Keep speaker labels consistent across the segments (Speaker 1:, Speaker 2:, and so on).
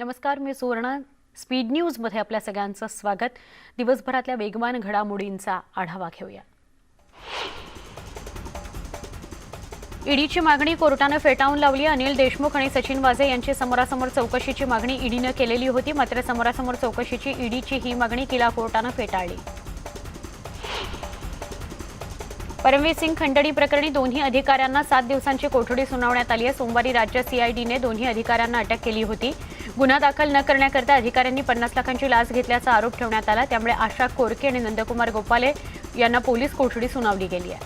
Speaker 1: नमस्कार, मी सुवर्ण. Speed news मध्ये आपल्या सगळ्यांचं स्वागत. दिवसभरातल्या वेगवान घडामोडींचा आढावा घेऊया. ईडीची मागणी कोर्टाने फेटाळून लावली. अनिल देशमुख आणि सचिन वाझे यांची समोरासमोर चौकशीची मागणी ईडीने केलेली होती, मात्र समोरासमोर चौकशीची ईडीची ही मागणी किला कोर्टाने फेटाळली. परमवीर सिंग खंडणी प्रकरणी दोन्ही अधिकाऱ्यांना 7 दिवसांची कोठडी सुनावण्यात आली आहे. सोमवारी राज्य सीआयडीने दोन्ही अधिकाऱ्यांना अटक केली होती. गुन्हा दाखल न करण्याकरता अधिकाऱ्यांनी 50 लाखांची लाच घेतल्याचा आरोप ठेवण्यात आला. त्यामुळे आशा कोरके आणि नंदकुमार गोपाले यांना पोलीस कोठडी सुनावली गेली आहे.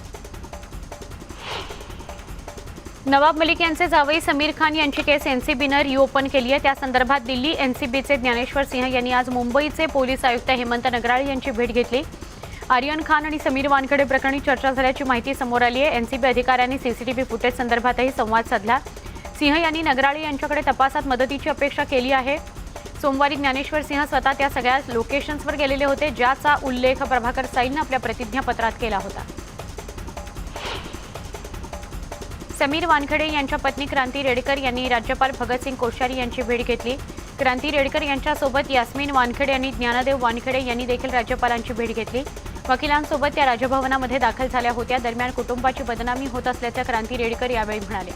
Speaker 1: नवाब मलिक यांचे जावई समीर खान यांची केस एनसीबीने रिओपन केली आहे. त्या संदर्भात दिल्ली एनसीबीचे ज्ञानेश्वर सिंह यांनी आज मुंबईचे पोलीस आयुक्त हेमंत नगराळे यांची भेट घेतली. आर्यन खान आणि समीर वानखेडे प्रकरणी चर्चा झाल्याची माहिती समोर आली आहे. एनसीबी अधिकाऱ्यांनी सीसीटीव्ही फुटेज संदर्भातही संवाद साधला. सिंह यांनी नगराळे यांच्याकडे तपासात मदतीची अपेक्षा केली आहे. सोमवारी ज्ञानेश्वर सिंह स्वतः त्या सगळ्या लोकेशन्सवर गेलेले होते, ज्याचा उल्लेख प्रभाकर साईलने आपल्या प्रतिज्ञापत्रात केला होता. समीर वानखेडे यांच्या पत्नी क्रांती रेडकर यांनी राज्यपाल भगतसिंग कोश्यारी यांची भेट घेतली. क्रांती रेडकर यांच्यासोबत यास्मीन वानखेडे आणि ज्ञानदेव वानखेडे यांनी देखील राज्यपालांची भेट घेतली. वकिलांसोबत त्या राजभवनामध्ये दाखल झाल्या होत्या. दरम्यान कुटुंबाची बदनामी होत असल्याचं क्रांती रेडकर यावेळी म्हणाल्या.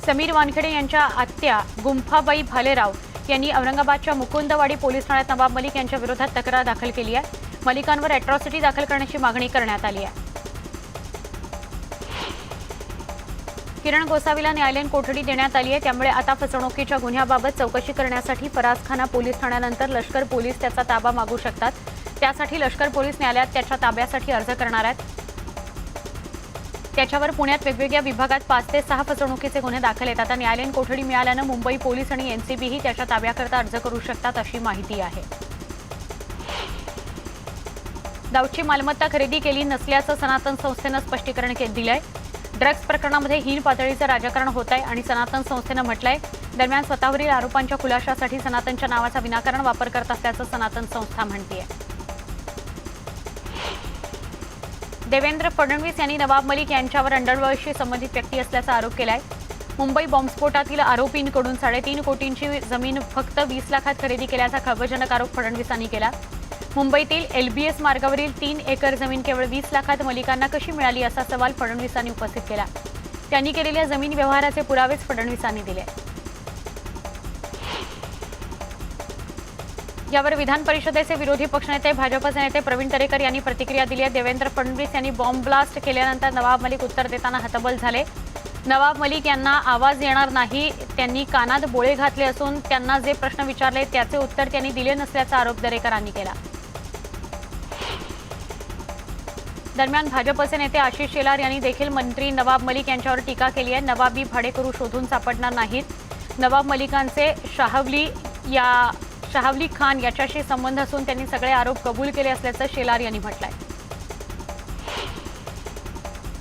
Speaker 1: समीर वानखेडे यांच्या आत्या गुंफाबाई भालेराव यांनी औरंगाबादच्या मुकुंदवाडी पोलीस ठाण्यात नवाब मलिक यांच्या विरोधात तक्रार दाखल केली आहे. मलिकांवर अॅट्रॉसिटी दाखल करण्याची मागणी करण्यात आली आहे. किरण गोसावीला न्यायालयीन कोठडी देण्यात आली आहे. त्यामुळे आता फसवणुकीच्या गुन्ह्याबाबत चौकशी करण्यासाठी फरासखाना पोलीस ठाण्यानंतर लष्कर पोलीस त्याचा ताबा मागू शकतात. त्यासाठी लष्कर पोलीस न्यायालयात त्याच्या ताब्यासाठी अर्ज करणार आहेत. त्याच्यावर पुण्यात वेगवेगळ्या विभागात 5 ते 6 फसवणुकीचे गुन्हे दाखल आहेत. आता न्यायालयीन कोठडी मिळाल्यानं मुंबई पोलीस आणि एनसीबीही त्याच्या ताब्याकरता अर्ज करू शकतात अशी माहिती आहे. दाऊदची मालमत्ता खरेदी केली नसल्याचं सनातन संस्थेनं स्पष्टीकरण दिलंय. ड्रग्ज प्रकरणामध्ये हीन पातळीचं राजकारण होत आहे आणि सनातन संस्थेनं म्हटलंय. दरम्यान स्वतःवरील आरोपांच्या खुलाशासाठी सनातनच्या नावाचा विनाकारण वापर करत असल्याचं सनातन संस्था म्हणतेय. देवेंद्र फडणवीस यांनी नवाब मलिक यांच्यावर अंडरवर्ल्डशी संबंधित व्यक्ती असल्याचा आरोप केलाय. मुंबई बॉम्बस्फोटातील आरोपींकडून 3.5 कोटींची जमीन फक्त 20 लाखात खरेदी केल्याचा खळबळजनक आरोप फडणवीसांनी केला. मुंबईतील एलबीएस मार्गावरील 3 एकर जमीन केवळ 20 लाखात मलिकांना कशी मिळाली असा सवाल फडणवीसांनी उपस्थित केला. त्यांनी केलेल्या जमीन व्यवहाराचे पुरावेच फडणवीसांनी दिले. यावर विधान परिषदेचे विरोधी पक्षनेते भाजपचे नेते प्रवीण दरेकर यांनी प्रतिक्रिया दिली आहे. देवेंद्र फडणवीस यांनी बॉम्ब ब्लास्ट केल्यानंतर नवाब मलिक उत्तर देताना हतबल झाले. नवाब मलिक यांना आवाज येणार नाही, त्यांनी कानात बोळे घातले असून त्यांना जे प्रश्न विचारले त्याचे उत्तर त्यांनी दिले नसल्याचा आरोप दरेकरांनी केला. दरम्यान भाजपचे नेते आशिष शेलार यांनी देखील मंत्री नवाब मलिक यांच्यावर टीका केली आहे. नवाबी भाडेकरू शोधून सापडणार नाहीत. नवाब मलिकांचे शाहवली खान याच्याशी संबंध असून त्यांनी सगळे आरोप कबूल केले असल्याचं शेलार यांनी म्हटलंय.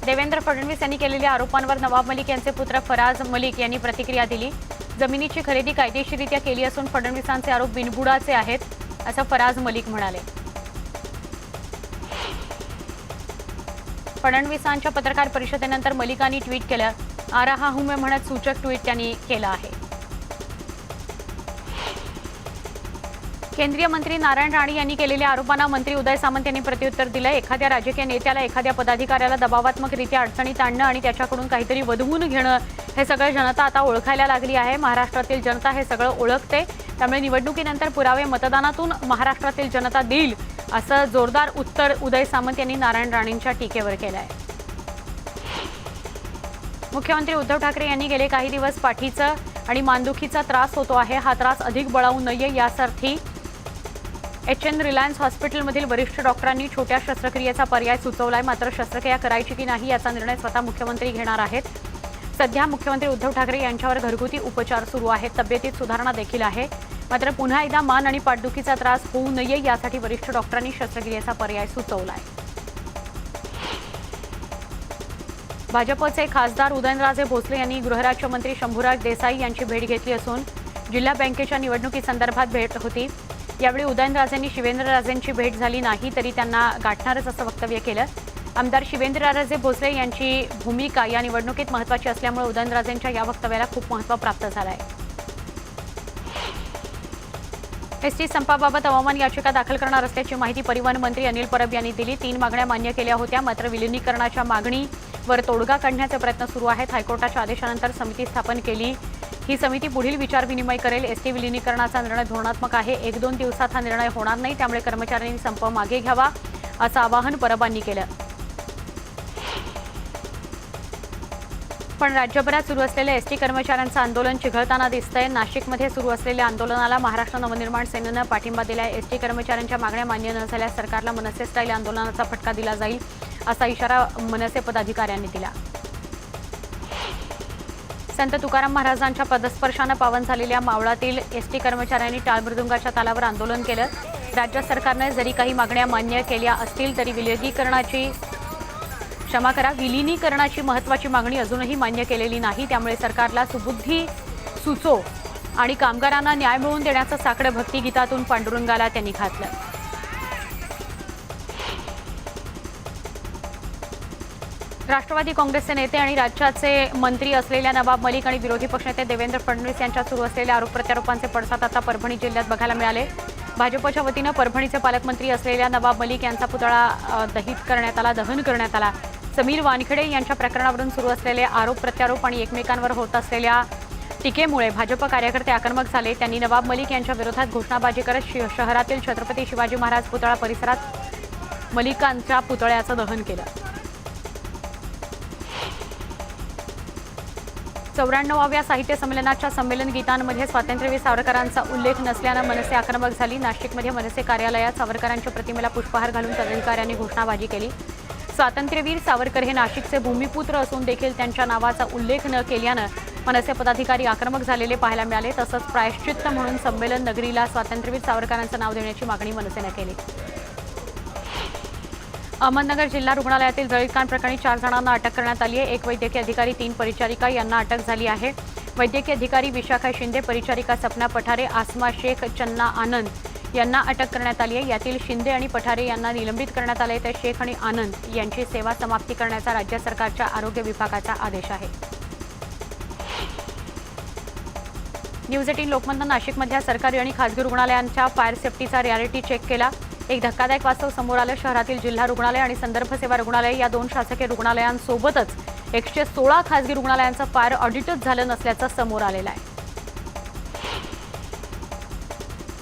Speaker 1: देवेंद्र फडणवीस यांनी केलेल्या आरोपांवर नवाब मलिक यांचे पुत्र फराज मलिक यांनी प्रतिक्रिया दिली. जमिनीची खरेदी कायदेशीररित्या केली असून फडणवीसांचे आरोप बिनबुडाचे आहेत असं फराज मलिक म्हणाले. फडणवीसांच्या पत्रकार परिषदेनंतर मलिकांनी ट्विट केलं. आ रहा हूं मैं म्हणत सूचक ट्विट त्यांनी केलं आहे. केंद्रीय मंत्री नारायण राणे यांनी केलेल्या आरोपांना मंत्री उदय सामंत यांनी प्रत्युत्तर दिलं. एखाद्या राजकीय नेत्याला एखाद्या पदाधिकाऱ्याला दबावात्मकरित्या अडचणीत आणणं आणि त्याच्याकडून काहीतरी वधवून घेणं हे सगळं जनता आता ओळखायला लागली आहे. महाराष्ट्रातील जनता हे सगळं ओळखते. त्यामुळे निवडणुकीनंतर पुरावे मतदानातून महाराष्ट्रातील जनता देईल असं जोरदार उत्तर उदय सामंत यांनी नारायण राणेंच्या टीकेवर केलं आहे. मुख्यमंत्री उद्धव ठाकरे यांनी गेले काही दिवस पाठीचा आणि मानदुखीचा त्रास होतो आहे. हा त्रास अधिक बळावू नये यासाठी HN रिलायन्स हॉस्पिटलमधील वरिष्ठ डॉक्टरांनी छोट्या शस्त्रक्रियेचा पर्याय सुचवलाय. मात्र शस्त्रक्रिया करायची की नाही याचा निर्णय स्वतः मुख्यमंत्री घेणार आहेत. सध्या मुख्यमंत्री उद्धव ठाकरे यांच्यावर घरगुती उपचार सुरू आहेत. तब्येतीत सुधारणा देखील आहे. मात्र पुन्हा एकदा मान आणि पाठदुखीचा त्रास होऊ नये यासाठी वरिष्ठ डॉक्टरांनी शस्त्रक्रियेचा पर्याय सुचवलाय. भाजपचे खासदार उदयनराजे भोसले यांनी गृहराज्यमंत्री शंभूराज देसाई यांची भेट घेतली असून जिल्हा बँकेच्या निवडणुकीसंदर्भात भेट होती. यावेळी उदयनराजेंनी शिवेंद्रराजेंची भेट झाली नाही तरी त्यांना गाठणारच असं वक्तव्य केलं. आमदार शिवेंद्रराजे भोसले यांची भूमिका या निवडणुकीत महत्त्वाची असल्यामुळे उदयनराजेंच्या या वक्तव्याला खूप महत्त्व प्राप्त झालं आहे. एसटी संपाबाबत अवमान याचिका दाखल करणार असल्याची माहिती परिवहन मंत्री अनिल परब यांनी दिली. 3 मागण्या मान्य केल्या होत्या, मात्र विलिनीकरणाच्या मागणीवर तोडगा काढण्याचे प्रयत्न सुरू आहेत. हायकोर्टाच्या आदेशानंतर समिती स्थापन केली. ही समिती पुढील विचारविनिमय करेल. एसटी विलिनीकरणाचा निर्णय धोरणात्मक आहे. 1-2 दिवसात हा निर्णय होणार नाही, त्यामुळे कर्मचाऱ्यांनी संप मागे घ्यावा असं आवाहन परबांनी केलं. पण राज्यभरात सुरू असलेल्या एसटी कर्मचाऱ्यांचं आंदोलन चिघळताना दिसतंय. नाशिकमध्ये सुरू असलेल्या आंदोलनाला महाराष्ट्र नवनिर्माण सेनेनं पाठिंबा दिलाय. एसटी कर्मचाऱ्यांच्या मागण्या मान्य न झाल्यास सरकारला मनसे स्टाईल आंदोलनाचा फटका दिला जाईल असा इशारा मनसे पदाधिकाऱ्यांनी दिला. संत तुकाराम महाराजांच्या पदस्पर्शानं पावन झालेल्या मावळातील एसटी कर्मचाऱ्यांनी टाळमृदुंगाच्या तालावर आंदोलन केलं. राज्य सरकारनं जरी काही मागण्या मान्य केल्या असतील तरी विलिनीकरणाची महत्त्वाची मागणी अजूनही मान्य केलेली नाही. त्यामुळे सरकारला सुबुद्धी सुचो आणि कामगारांना न्याय मिळवून देण्याचं साकडं भक्तिगीतातून पांडुरंगाला त्यांनी घातलं. राष्ट्रवादी काँग्रेसचे नेते आणि राज्याचे मंत्री असलेल्या नवाब मलिक आणि विरोधी पक्षनेते देवेंद्र फडणवीस यांच्यात सुरू असलेल्या आरोप प्रत्यारोपांचे पडसाद आता परभणी जिल्ह्यात बघायला मिळाले. भाजपच्या वतीनं परभणीचे पालकमंत्री असलेल्या नवाब मलिक यांचा पुतळा दहन करण्यात आला. समीर वानखेडे यांच्या प्रकरणावरून सुरू असलेले आरोप प्रत्यारोप आणि एकमेकांवर होत असलेल्या टीकेमुळे भाजप कार्यकर्ते आक्रमक झाले. त्यांनी नवाब मलिक यांच्या विरोधात घोषणाबाजी करत शहरातील छत्रपती शिवाजी महाराज पुतळा परिसरात मलिकांच्या पुतळ्याचं दहन केलं. 94व्या साहित्य संमेलनाच्या संमेलन गीतांमध्ये स्वातंत्र्यवीर सावरकरांचा उल्लेख नसल्यानं मनसे आक्रमक झाली. नाशिकमध्ये मनसे कार्यालयात सावरकरांच्या प्रतिमेला पुष्पहार घालून पदाधिकाऱ्यांनी घोषणाबाजी केली. स्वातंत्र्यवीर सावरकर हे नाशिकचे भूमिपुत्र असून देखील त्यांच्या नावाचा उल्लेख न केल्यानं मनसे पदाधिकारी आक्रमक झालेले पाहायला मिळाले. तसंच प्रायश्चित्त म्हणून संमेलन नगरीला स्वातंत्र्यवीर सावरकरांचं नाव देण्याची मागणी मनसेनं केली. अहमदनगर जिल्हा रुग्णालयातील जळीतकांड प्रकरणी 4 जणांना अटक करण्यात आली आहे. 1 वैद्यकीय अधिकारी, 3 परिचारिका यांना अटक झाली आहे. वैद्यकीय अधिकारी विशाखा शिंदे, परिचारिका सपना पठारे, आसमा शेख, चन्ना आनंद यांना अटक करण्यात आली आहे. यातील शिंदे आणि पठारे यांना निलंबित करण्यात आले, तर शेख आणि आनंद यांची सेवा समाप्ती करण्याचा राज्य सरकारच्या आरोग्य विभागाचा आदेश आहे. न्यूज 18 लोकमतनं नाशिकमधल्या सरकारी आणि खासगी रुग्णालयांच्या फायर सेफ्टीचा रियालिटी चेक केला. एक धक्कादायक वास्तव समोर आलं. शहरातील जिल्हा रुग्णालय आणि संदर्भ सेवा रुग्णालय या 2 शासकीय रुग्णालयांसोबतच 116 खासगी रुग्णालयांचं फायर ऑडिटच झालं नसल्याचं समोर आलेलं आहे.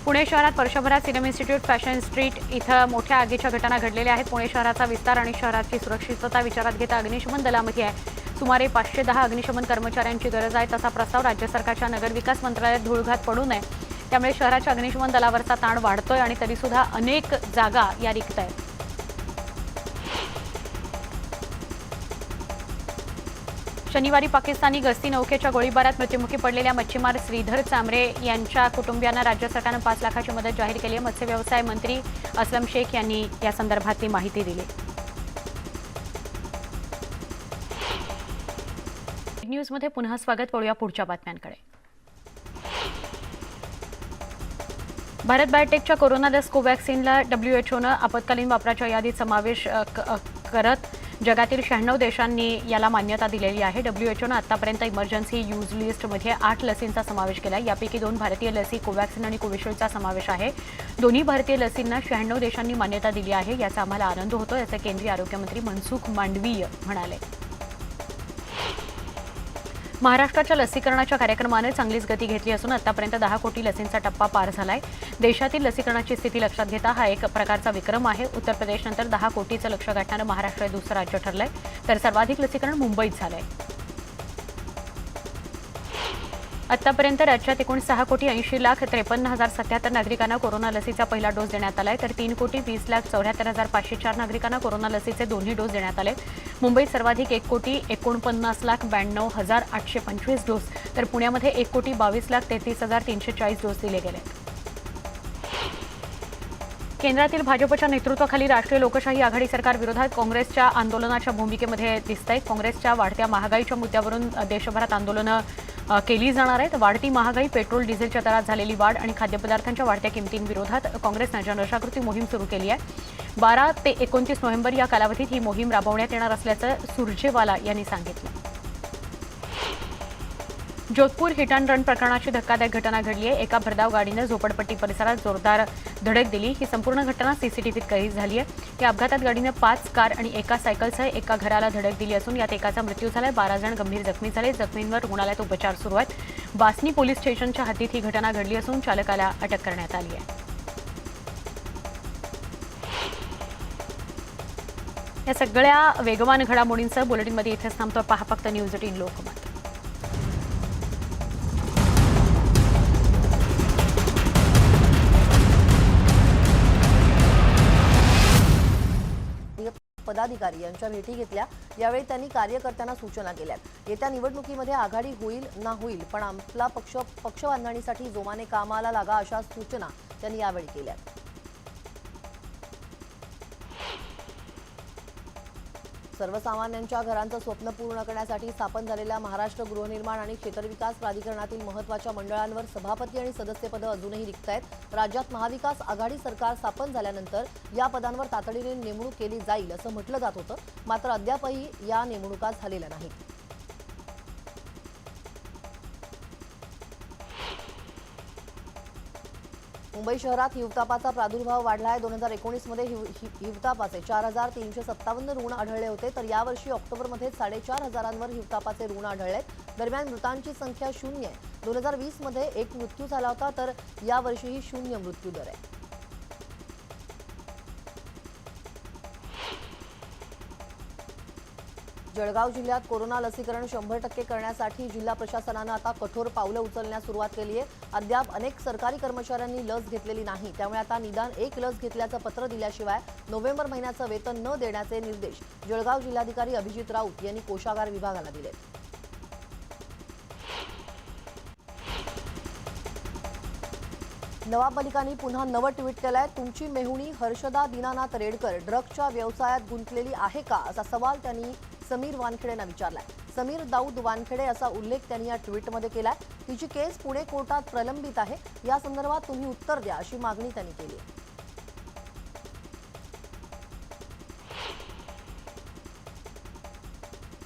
Speaker 1: पुणे शहरात वर्षभरात सिरम इन्स्टिट्यूट, फॅशन स्ट्रीट इथं मोठ्या आगीच्या घटना घडलेल्या आहेत. पुणे शहराचा विस्तार आणि शहराची सुरक्षितता विचारात घेता अग्निशमन दलामध्ये सुमारे 510 अग्निशमन कर्मचाऱ्यांची गरज आहे. तसा प्रस्ताव राज्य सरकारच्या नगरविकास मंत्रालयात धूळघात पडू नये, त्यामुळे शहराच्या अग्निशमन दलावरचा ताण वाढतोय आणि तरीसुद्धा अनेक जागा या रिक्त आहेत. शनिवारी पाकिस्तानी गस्ती नौकेच्या गोळीबारात मृत्युमुखी पडलेल्या मच्छीमार श्रीधर चामरे यांच्या कुटुंबियांना राज्य सरकारनं 5 लाखाची मदत जाहीर केली आहे. मत्स्य व्यवसाय मंत्री असलम शेख यांनी या संदर्भातली माहिती दिली. न्यूजमध्ये पुन्हा स्वागत. वळूया पुढच्या बातम्यांकडे. भारत बायोटेकच्या कोरोना लस कोवॅक्सिनला WHOनं आपत्कालीन वापराच्या यादीत समावेश करत जगातील 96 देशांनी याला मान्यता दिलेली आहे. WHOनं आतापर्यंत इमर्जन्सी यूज लिस्टमध्ये 8 लसींचा समावेश केला. यापैकी 2 भारतीय लसी कोवॅक्सिन आणि कोविशिल्डचा समावेश आहे. दोन्ही भारतीय लसींना 96 देशांनी मान्यता दिली आहे. याचा आम्हाला आनंद होतो, असं केंद्रीय आरोग्यमंत्री मनसुख मांडवीय म्हणाले. महाराष्ट्राच्या लसीकरणाच्या कार्यक्रमाने चांगलीच गती घेतली असून आतापर्यंत 10 कोटी लसींचा टप्पा पार झालाय. देशातील लसीकरणाची स्थिती लक्षात घेता हा एक प्रकारचा विक्रम आहे. उत्तर प्रदेशनंतर 10 कोटीचं लक्ष्य गाठणारं महाराष्ट्र हे दुसरं राज्य ठरलंय, तर सर्वाधिक लसीकरण मुंबईत झालंय. आतापर्यंत राज्यात एकूण 6,80,53,077 नागरिकांना कोरोना लसीचा पहिला डोस देण्यात आलाय, तर 3,20,74,504 नागरिकांना कोरोना लसीचे दोन्ही डोस देण्यात आले. मुंबईत सर्वाधिक 1,49,92,825 डोस, तर पुण्यामध्ये 1,22,33,340 डोस दिले गेले. केंद्रातील भाजपच्या नेतृत्वाखाली राष्ट्रीय लोकशाही आघाडी सरकार विरोधात काँग्रेसच्या आंदोलनाच्या भूमिकेमध्ये दिसतंय. काँग्रेसच्या वाढत्या महागाईच्या मुद्द्यावरून देशभरात आंदोलनं केली जाणार आहेत. वाढती महागाई, पेट्रोल डिझेलच्या दरात झालेली वाढ आणि खाद्यपदार्थांच्या वाढत्या किमतींविरोधात काँग्रेसनं जनजागृती मोहीम सुरू केली आहे. 12 ते 29 नोव्हेंबर या कालावधीत ही मोहीम राबवण्यात येणार असल्याचं सुरजेवाला यांनी सांगितलं. जोधपूर हिट अँड रन प्रकरणाची धक्कादायक घटना घडली आहे. एका भरधाव गाडीनं झोपडपट्टी परिसरात जोरदार धडक दिली. ही संपूर्ण घटना सीसीटीव्हीत कैद झाली आहे. या अपघातात गाडीनं 5 कार आणि एका सायकलसह एका घराला धडक दिली असून यात एकाचा मृत्यू झालाय. 12 जण गंभीर जखमी झाले. जखमींवर रुग्णालयात उपचार सुरू आहेत. बासनी पोलीस स्टेशनच्या हद्दीत ही घटना घडली असून चालकाला अटक करण्यात आली आहे. या सगळ्या वेगवान घडामोडींसह बुलेटिनमध्ये इथेच थांबतो. पहा फक्त न्यूज 18 लोकमत.
Speaker 2: पदाधिकारी यांच्या भेटी घेतल्या. यावेळी त्यांनी कार्यकर्त्यांना सूचना केल्या. येत्या निवडणुकीमध्ये आघाडी होईल ना होईल, पण आपला पक्ष बांधणीसाठी जोमाने कामाला लागा अशा सूचना त्यांनी यावेळी केल्या. सर्वसामान्यांच्या घरांचं स्वप्न पूर्ण करण्यासाठी स्थापन झालेल्या महाराष्ट्र गृहनिर्माण आणि क्षेत्रविकास प्राधिकरणातील महत्त्वाच्या मंडळांवर सभापती आणि सदस्यपदं अजूनही रिक्त आहेत. राज्यात महाविकास आघाडी सरकार स्थापन झाल्यानंतर या पदांवर तातडीने नेमणूक केली जाईल असं म्हटलं जात होतं. मात्र अद्यापही या नेमणुका झालेल्या नाहीत. मुंबई शहरात हिवतापाचा प्रादुर्भाव वाढला आहे. 2019 मध्ये हिवतापाचे 4357 रुग्ण आढळले होते, तर यावर्षी ऑक्टोबरमध्ये 4500 हिवतापाचे रुग्ण आढळले. दरम्यान मृतांची संख्या 0 आहे. 2020 मध्ये 1 मृत्यू झाला होता, तर यावर्षीही 0 मृत्यू दर आहे. जळगाव जिल्ह्यात कोरोना लसीकरण 100% करण्यासाठी जिल्हा प्रशासनानं आता कठोर पावलं उचलण्यास सुरुवात केली आहे. अद्याप अनेक सरकारी कर्मचाऱ्यांनी लस घेतलेली नाही, त्यामुळे आता निदान 1 लस घेतल्याचं पत्र दिल्याशिवाय नोव्हेंबर महिन्याचं वेतन न देण्याचे निर्देश जळगाव जिल्हाधिकारी अभिजित राऊत यांनी कोषागार विभागाला दिले. नवाब मलिकांनी पुन्हा नवं ट्विट केलंय. तुमची मेहुणी हर्षदा दीनानाथ रेडकर ड्रग्सच्या व्यवसायात गुंतलेली आहे का, असा सवाल त्यांनी समीर वानखेडेंना विचारलाय. समीर दाऊद वानखेडे असा उल्लेख त्यांनी या ट्विटमध्ये केलाय. तिची केस पुणे कोर्टात प्रलंबित आहे. या संदर्भात तुम्ही उत्तर द्या अशी मागणी त्यांनी केली आहे.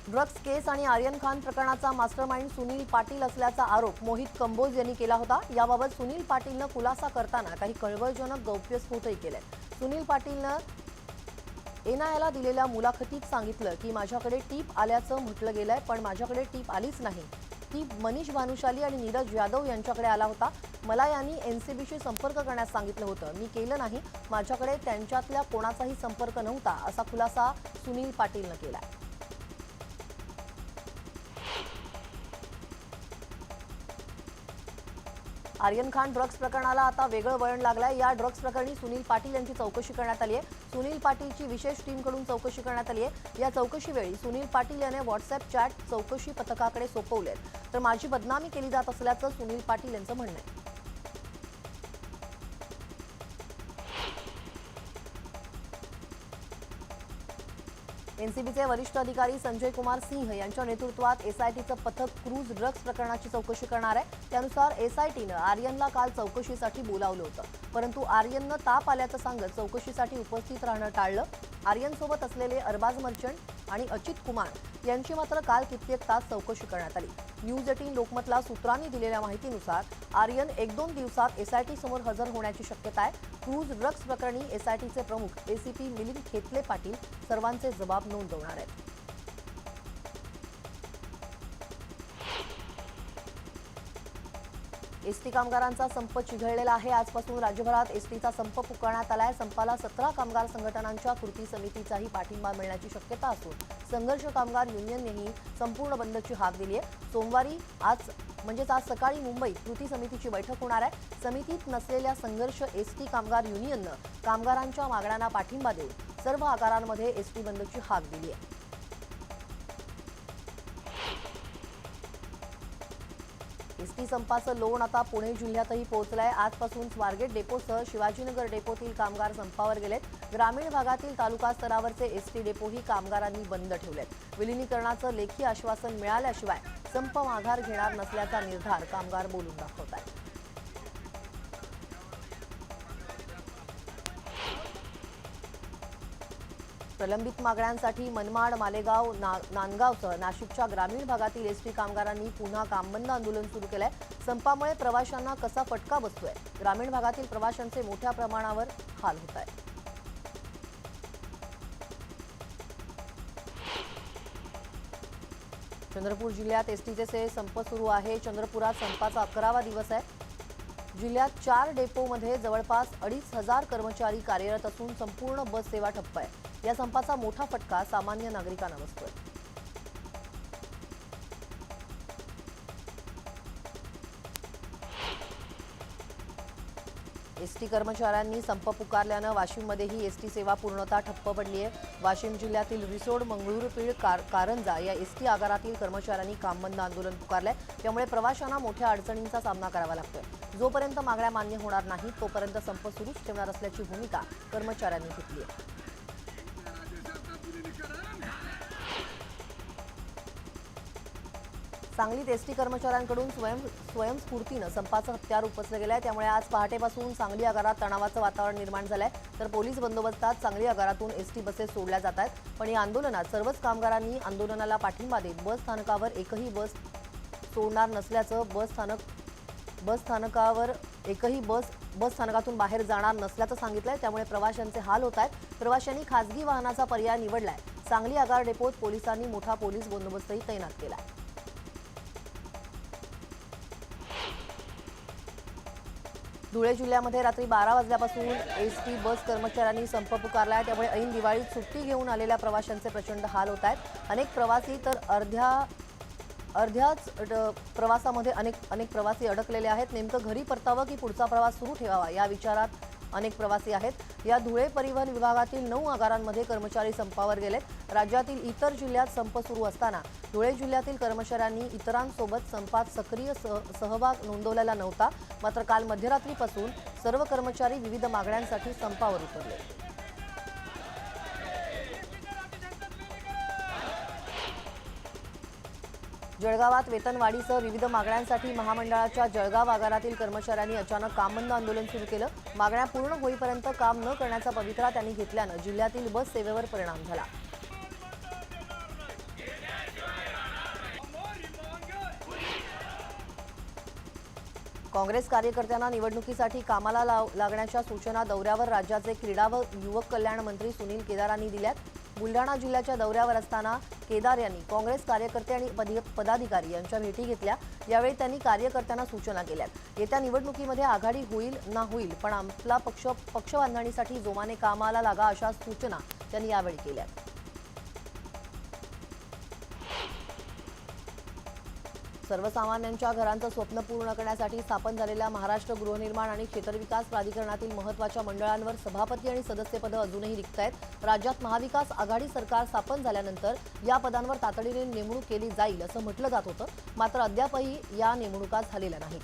Speaker 2: ड्रग्स केस आणि आर्यन खान प्रकरणाचा मास्टरमाइंड सुनील पाटील असल्याचा आरोप मोहित कंबोज यांनी केला होता. याबाबत सुनील पाटीलनं खुलासा करताना काही कळवळजनक गौप्यस्फोटही केले. सुनील पाटीलनं एनआयला दिलेल्या मुलाखतीत सांगितलं की माझ्याकडे टीप आल्याचं म्हटलं गेलंय, पण माझ्याकडे टीप आलीच नाही. टीप मनीष भानुशाली आणि नीरज यादव यांच्याकडे आला होता. मला यांनी एनसीबीशी संपर्क करण्यास सांगितलं होतं, मी केलं नाही. माझ्याकडे त्यांच्यातल्या कोणाचाही संपर्क नव्हता, असा खुलासा सुनील पाटीलनं केलाय. आर्यन खान ड्रग्स प्रकरणाला आता वेगळं वळण लागलंय. या ड्रग्स प्रकरणी सुनील पाटील यांची चौकशी करण्यात आली आहे. सुनील पाटीलची विशेष टीमकडून चौकशी करण्यात आली आहे. या चौकशीवेळी सुनील पाटील याने व्हॉट्सअप चॅट चौकशी पथकाकडे सोपवले, तर माझी बदनामी केली जात असल्याचं सुनील पाटील यांचं म्हणणं आहे. एनसीबीचे वरिष्ठ अधिकारी संजय कुमार सिंह यांच्या नेतृत्वात एसआयटीचं पथक क्रूज ड्रग्स प्रकरणाची चौकशी करणार आहे. त्यानुसार एसआयटीनं आर्यनला काल चौकशीसाठी बोलावलं होतं, परंतु आर्यननं ताप आल्याचं सांगत चौकशीसाठी उपस्थित राहणं टाळलं. आर्यनसोबत असलेले अरबाज मर्चंट आणि अचित कुमार यांची मात्र काल कित्येक तास चौकशी करण्यात आली. न्यूज 18 लोकमतला सूत्रांनी दिलेल्या माहितीनुसार आर्यन 1-2 दिवसात एसआयटी समोर हजर होण्याची शक्यता आहे. क्रूज ड्रग्स प्रकरणी एसआयटीचे प्रमुख एसीपी मिलिंद खेतले पाटील सर्वांचे जबाब नोंदवणार आहेत. एसटी कामगारांचा संप चिघळलेला आहे. आजपासून राज्यभरात एसटीचा संप पुकारण्यात आलाय. संपाला 17 कामगार संघटनांच्या कृती समितीचाही पाठिंबा मिळण्याची शक्यता असून संघर्ष कामगार युनियननेही संपूर्ण बंदची हाक दिली आहे. सोमवारी आज सकाळी मुंबईत कृती समितीची बैठक होणार आहे. समितीत नसलेल्या संघर्ष एसटी कामगार युनियननं कामगारांच्या मागण्यांना पाठिंबा देऊन सर्व आकारांमध्ये एसटी बंदची हाक दिली आहे. एसटी संपाचं लोण आता पुणे जिल्ह्यातही पोहोचलंय. आजपासून स्वारगेट डेपोसह शिवाजीनगर डेपोतील कामगार संपावर गेलेत. ग्रामीण भागातील तालुका स्तरावरचे एसटी डेपोही कामगारांनी बंद ठेवलेत. विलिनीकरणाचं लेखी आश्वासन मिळाल्याशिवाय संप माघार घेणार नसल्याचा निर्धार कामगार बोलून दाखवत आहेत. प्रलंबित मागण्यांसाठी मनमाड, मालेगाव, नांदगावसह नाशिकच्या ग्रामीण भागातील एसटी कामगारांनी पुन्हा कामबंद आंदोलन सुरू केलंय. संपामुळे प्रवाशांना कसा फटका बसतोय? ग्रामीण भागातील प्रवाशांचे मोठ्या प्रमाणावर हाल होत आहेत. चंद्रपूर जिल्ह्यात एसटीचे संप सुरू आहे. चंद्रपुरात संपाचा 11वा दिवस आहे. जिल्ह्यात 4 डेपोमध्ये जवळपास 2,500 कर्मचारी कार्यरत असून संपूर्ण बस सेवा ठप्प आहे. या संपाचा मोठा फटका सामान्य नागरिकांना बसतोय. एसटी कर्मचाऱ्यांनी संप पुकारल्यानं वाशिममध्येही एसटी सेवा पूर्णतः ठप्प पडली आहे. वाशिम जिल्ह्यातील रिसोड, मंगळूरपीर, कारंजा या एसटी आगारातील कर्मचाऱ्यांनी कामबंद आंदोलन पुकारलंय. त्यामुळे प्रवाशांना मोठ्या अडचणींचा सामना करावा लागतोय. जोपर्यंत मागण्या मान्य होणार नाहीत तोपर्यंत संप सुरूच ठेवणार असल्याची भूमिका कर्मचाऱ्यांनी घेतली आहे. सांगलीत एसटी कर्मचाऱ्यांकडून स्वयंस्फूर्तीनं संपाचं हत्यार उपसलं गेलंय. त्यामुळे आज पहाटेपासून सांगली आगारात तणावाचं वातावरण निर्माण झालंय. तर पोलीस बंदोबस्तात सांगली आगारातून एसटी बसेस सोडल्या जात आहेत. पण या आंदोलनात सर्वच कामगारांनी आंदोलनाला पाठिंबा देत बस स्थानकावर एकही बस सोडणार नसल्याचं बस स्थानकातून बाहेर जाणार नसल्याचं सांगितलंय. त्यामुळे प्रवाशांचे हाल होत आहेत. प्रवाशांनी खासगी वाहनाचा पर्याय निवडलाय. सांगली आगार डेपोत पोलिसांनी मोठा पोलीस बंदोबस्तही तैनात केलाय. धुळे जिल्ह्यामध्ये रात्री 12 वाजल्यापासून एसटी बस कर्मचाऱ्यांनी संप पुकारलाय. त्यामुळे ऐन दिवाळीत सुट्टी घेऊन आलेल्या प्रवाशांचे प्रचंड हाल होत आहेत. अनेक प्रवासी तर अर्ध्याच प्रवासामध्ये अनेक प्रवासी अडकलेले आहेत. नेमकं घरी परतावं की पुढचा प्रवास सुरू ठेवावा या विचारात अनेक प्रवासी आहेत. या धुळे परिवहन विभागातील 9 आगारांमध्ये कर्मचारी संपावर गेलेत. राज्यातील इतर जिल्ह्यात संप सुरू असताना धुळे जिल्ह्यातील कर्मचाऱ्यांनी इतरांसोबत संपात सक्रिय सहभाग नोंदवलेला नव्हता. मात्र काल मध्यरात्रीपासून सर्व कर्मचारी विविध मागण्यांसाठी संपावर उतरले. जळगावात वेतनवाढीसह विविध मागण्यांसाठी महामंडळाच्या जळगाव आगारातील कर्मचाऱ्यांनी अचानक कामबंद आंदोलन सुरू केलं. मागण्या पूर्ण होईपर्यंत काम न करण्याचा पवित्रा त्यांनी घेतल्यानं जिल्ह्यातील बस सेवेवर परिणाम झाला. काँग्रेस कार्यकर्त्यांना निवडणुकीसाठी कामाला लागण्याच्या सूचना दौऱ्यावर राज्याचे क्रीडा व युवक कल्याण मंत्री सुनील केदारांनी दिल्यात. बुलढाणा जिल्ह्याच्या दौऱ्यावर असताना केदार यांनी काँग्रेस कार्यकर्ते आणि पदाधिकारी यांच्या भेटी घेतल्या. यावेळी त्यांनी कार्यकर्त्यांना सूचना केल्यात. येत्या निवडणुकीमध्ये आघाडी होईल ना होईल, पण आपला पक्ष बांधणीसाठी जोमाने कामाला लागा अशा सूचना त्यांनी यावेळी केल्यात. सर्वसामान्यांच्या घरांचं स्वप्न पूर्ण करण्यासाठी स्थापन झालेल्या महाराष्ट्र गृहनिर्माण आणि क्षेत्रविकास प्राधिकरणातील महत्त्वाच्या मंडळांवर सभापती आणि सदस्यपदं अजूनही रिक्त आहेत. राज्यात महाविकास आघाडी सरकार स्थापन झाल्यानंतर या पदांवर तातडीने नेमणूक केली जाईल असं म्हटलं जात होतं. मात्र अद्यापही या नेमणुका झालेल्या नाहीत.